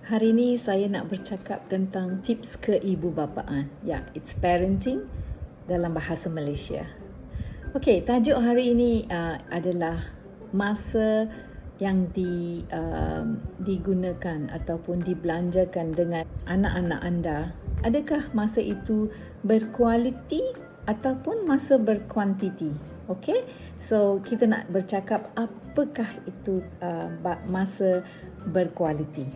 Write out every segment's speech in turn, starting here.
Hari ini saya nak bercakap tentang tips keibubapaan. Ya, it's parenting dalam bahasa Malaysia. Okey, tajuk hari ini adalah masa yang digunakan ataupun dibelanjakan dengan anak-anak anda. Adakah masa itu berkualiti ataupun masa berkuantiti? Okey, so kita nak bercakap apakah itu masa berkualiti.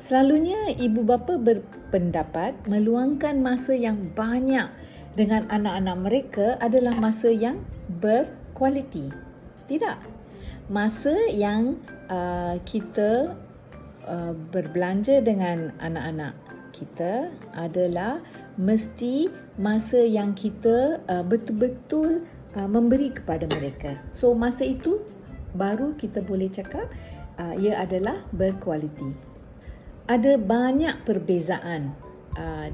Selalunya ibu bapa berpendapat meluangkan masa yang banyak dengan anak-anak mereka adalah masa yang berkualiti. Tidak. Masa yang kita berbelanja dengan anak-anak kita adalah mesti masa yang kita betul-betul memberi kepada mereka. So masa itu baru kita boleh cakap ia adalah berkualiti. Ada banyak perbezaan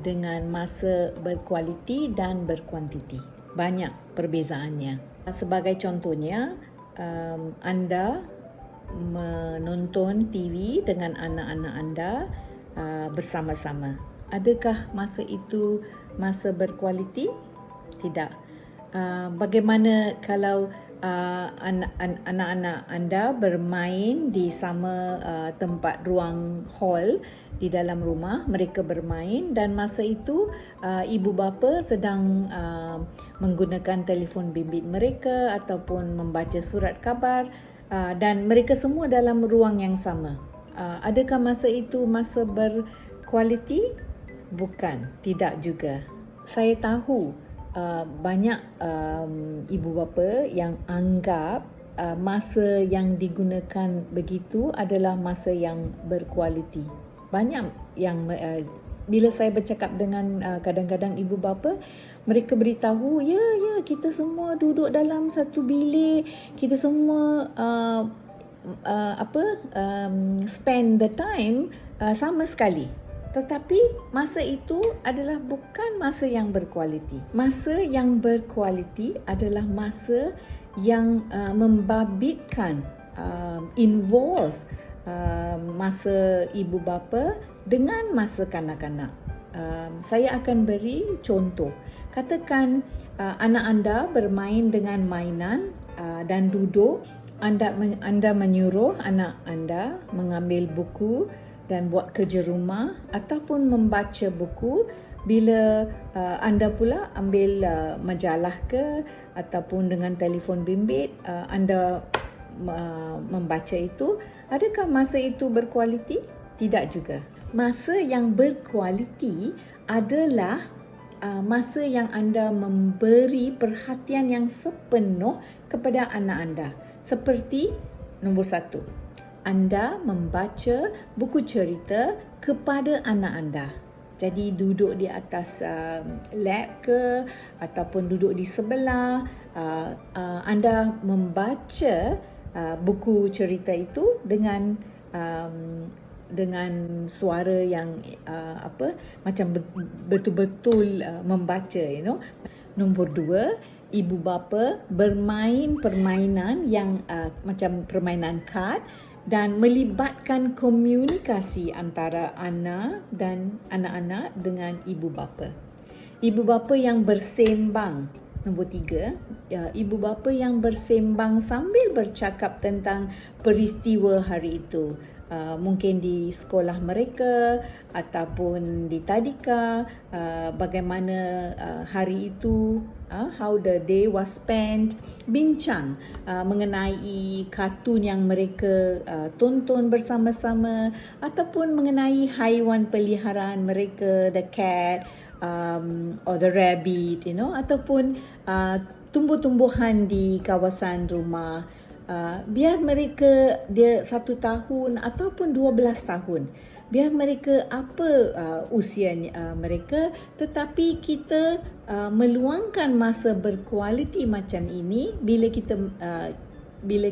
dengan masa berkualiti dan berkuantiti. Banyak perbezaannya. Sebagai contohnya, anda menonton TV dengan anak-anak anda bersama-sama. Adakah masa itu masa berkualiti? Tidak. Bagaimana kalau anak-anak anda bermain di sama tempat ruang hall di dalam rumah, mereka bermain dan masa itu ibu bapa sedang menggunakan telefon bimbit mereka ataupun membaca surat khabar dan mereka semua dalam ruang yang sama. Adakah masa itu masa berkualiti? Bukan, tidak juga. Saya tahu banyak ibu bapa yang anggap masa yang digunakan begitu adalah masa yang berkualiti. Banyak yang bila saya bercakap dengan kadang-kadang ibu bapa, mereka beritahu, ya kita semua duduk dalam satu bilik, kita semua spend the time sama sekali. Tetapi masa itu adalah bukan masa yang berkualiti. Masa yang berkualiti adalah masa yang membabitkan, involve masa ibu bapa dengan masa kanak-kanak. Saya akan beri contoh. Katakan anak anda bermain dengan mainan dan duduk. Anda menyuruh anak anda mengambil buku dan buat kerja rumah ataupun membaca buku. Bila anda pula ambil majalah ke ataupun dengan telefon bimbit anda membaca itu, adakah masa itu berkualiti? Tidak juga. Masa yang berkualiti adalah masa yang anda memberi perhatian yang sepenuh kepada anak anda. Seperti nombor 1, anda membaca buku cerita kepada anak anda. Jadi duduk di atas lap ke ataupun duduk di sebelah, anda membaca buku cerita itu dengan suara yang macam betul-betul membaca, Nombor 2, ibu bapa bermain permainan yang macam permainan kad dan melibatkan komunikasi antara anak dan anak-anak dengan ibu bapa. Ibu bapa yang bersembang. Nombor 3, ibu bapa yang bersembang sambil bercakap tentang peristiwa hari itu. Mungkin di sekolah mereka ataupun di tadika, bagaimana hari itu, how the day was spent, bincang mengenai kartun yang mereka tonton bersama-sama ataupun mengenai haiwan peliharaan mereka, the cat or the rabbit, ataupun tumbuh-tumbuhan di kawasan rumah. Biar mereka dia 1 tahun ataupun 12 tahun, biar mereka apa usia mereka, tetapi kita meluangkan masa berkualiti macam ini bila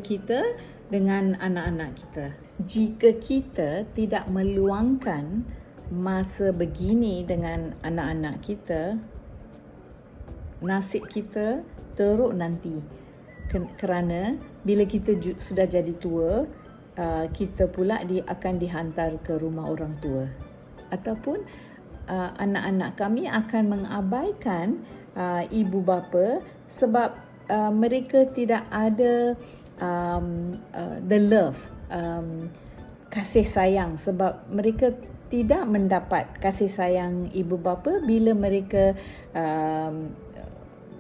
kita dengan anak-anak kita. Jika kita tidak meluangkan masa begini dengan anak-anak kita, nasib kita teruk nanti. Kerana bila kita sudah jadi tua, kita pula akan dihantar ke rumah orang tua, ataupun anak-anak kami akan mengabaikan ibu bapa sebab mereka tidak ada the love, kasih sayang, sebab mereka tidak mendapat kasih sayang ibu bapa bila mereka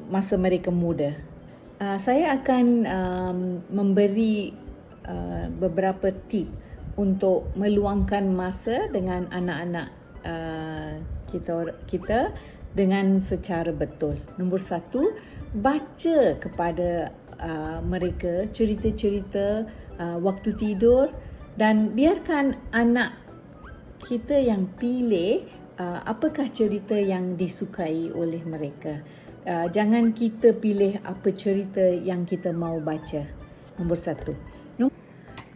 masa mereka muda. Saya akan memberi beberapa tip untuk meluangkan masa dengan anak-anak kita dengan secara betul. Nombor 1, baca kepada mereka cerita-cerita waktu tidur, dan biarkan anak kita yang pilih apakah cerita yang disukai oleh mereka. Jangan kita pilih apa cerita yang kita mau baca. Nombor 1.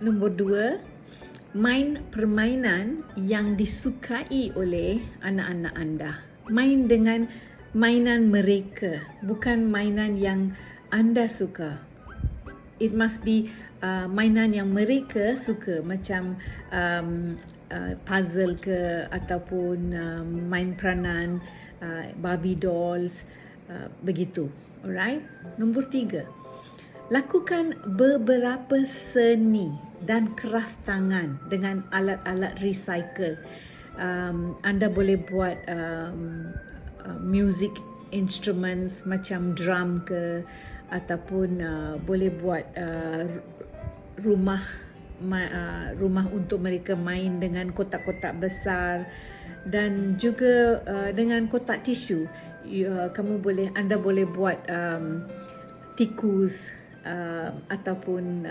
Nombor 2, main permainan yang disukai oleh anak-anak anda. Main dengan mainan mereka, bukan mainan yang anda suka. It must be mainan yang mereka suka, macam puzzle ke, ataupun main peranan, Barbie dolls, begitu. Alright. Nombor 3, lakukan beberapa seni dan kraft tangan dengan alat-alat recycle. Anda boleh buat music instruments macam drum ke, ataupun boleh buat rumah untuk mereka main dengan kotak-kotak besar, dan juga dengan kotak tisu. Anda boleh buat tikus ataupun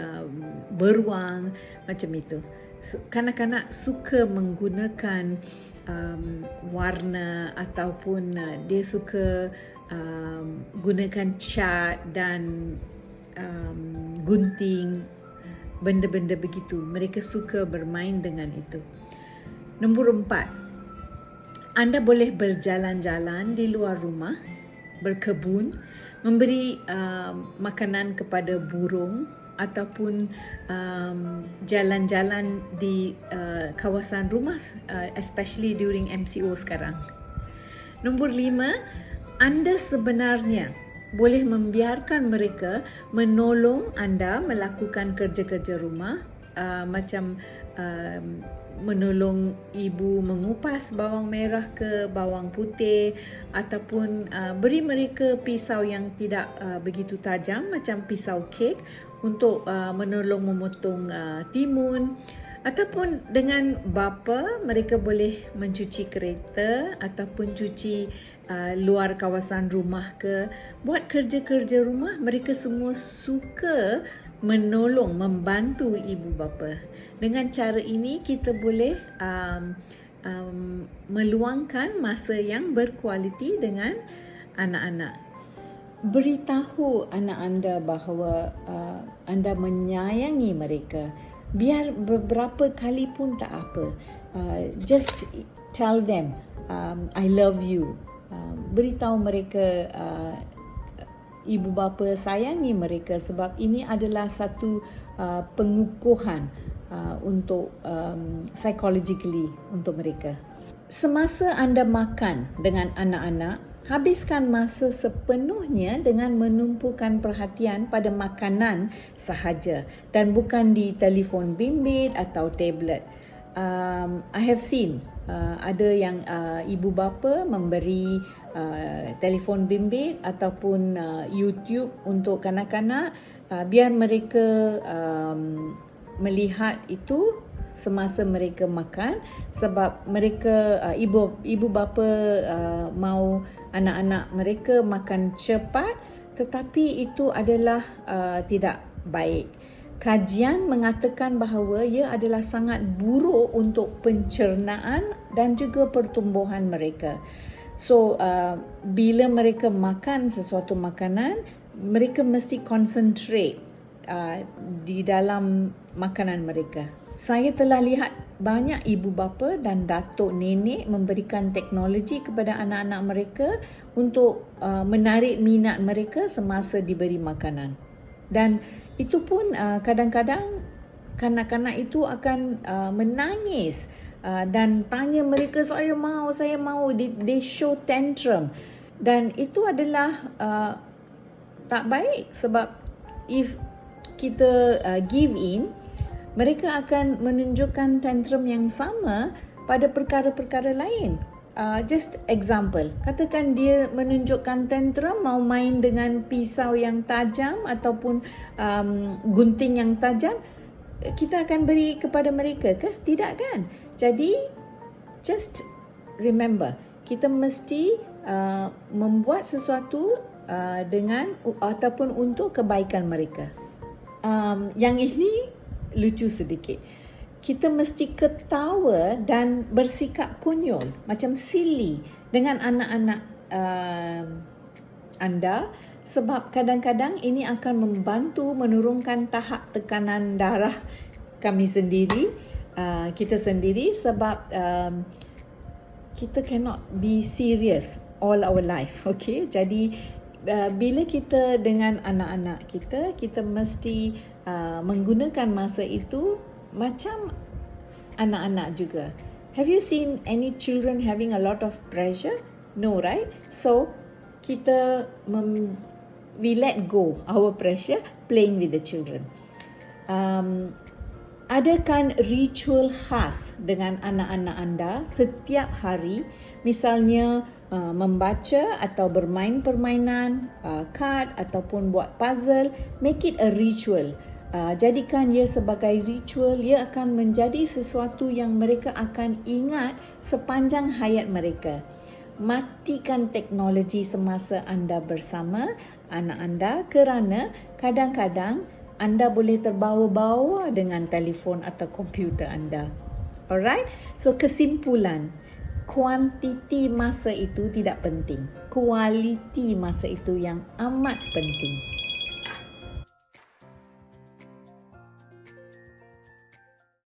beruang macam itu. Kanak-kanak suka menggunakan warna, ataupun dia suka gunakan cat dan gunting, benda-benda begitu. Mereka suka bermain dengan itu. Nombor 4, anda boleh berjalan-jalan di luar rumah, berkebun, memberi makanan kepada burung, ataupun jalan-jalan di kawasan rumah, especially during MCO sekarang. Nombor 5, anda sebenarnya boleh membiarkan mereka menolong anda melakukan kerja-kerja rumah, macam menolong ibu mengupas bawang merah ke bawang putih, ataupun beri mereka pisau yang tidak begitu tajam macam pisau kek untuk menolong memotong timun. Ataupun dengan bapa, mereka boleh mencuci kereta ataupun cuci luar kawasan rumah ke, buat kerja-kerja rumah. Mereka semua suka menolong, membantu ibu bapa. Dengan cara ini kita boleh meluangkan masa yang berkualiti dengan anak-anak. Beritahu anak anda bahawa anda menyayangi mereka. Biar beberapa kali pun tak apa. Just tell them, I love you. Beritahu mereka ibu bapa sayangi mereka, sebab ini adalah satu pengukuhan untuk psychologically untuk mereka. Semasa anda makan dengan anak-anak, habiskan masa sepenuhnya dengan menumpukan perhatian pada makanan sahaja dan bukan di telefon bimbit atau tablet. I have seen ada yang ibu bapa memberi telefon bimbit ataupun YouTube untuk kanak-kanak, biar mereka melihat itu semasa mereka makan, sebab mereka ibu bapa mau anak-anak mereka makan cepat, tetapi itu adalah tidak baik. Kajian mengatakan bahawa ia adalah sangat buruk untuk pencernaan dan juga pertumbuhan mereka. So bila mereka makan sesuatu makanan, mereka mesti concentrate di dalam makanan mereka. Saya telah lihat banyak ibu bapa dan datuk nenek memberikan teknologi kepada anak-anak mereka untuk menarik minat mereka semasa diberi makanan. Dan itu pun kadang-kadang kanak-kanak itu akan menangis dan tanya mereka, saya mau. They show tantrum. Dan itu adalah tak baik, sebab if kita give in, mereka akan menunjukkan tantrum yang sama pada perkara-perkara lain. Just example, katakan dia menunjukkan tantrum mau main dengan pisau yang tajam ataupun gunting yang tajam, kita akan beri kepada mereka ke? Tidak kan? Jadi just remember, kita mesti membuat sesuatu dengan ataupun untuk kebaikan mereka. Yang ini lucu sedikit. Kita mesti ketawa dan bersikap konyol, macam silly dengan anak-anak anda, sebab kadang-kadang ini akan membantu menurunkan tahap tekanan darah kami sendiri, kita sendiri, sebab kita cannot be serious all our life, okay? Jadi bila kita dengan anak-anak kita, kita mesti menggunakan masa itu macam anak-anak juga. Have you seen any children having a lot of pressure? No, right? So kita we let go our pressure playing with the children. Adakan ritual khas dengan anak-anak anda setiap hari, misalnya membaca atau bermain permainan, card ataupun buat puzzle. Make it a ritual. Jadikan ia sebagai ritual, ia akan menjadi sesuatu yang mereka akan ingat sepanjang hayat mereka. Matikan teknologi semasa anda bersama anak anda, kerana kadang-kadang anda boleh terbawa-bawa dengan telefon atau komputer anda. Alright? So kesimpulan, kuantiti masa itu tidak penting. Kualiti masa itu yang amat penting.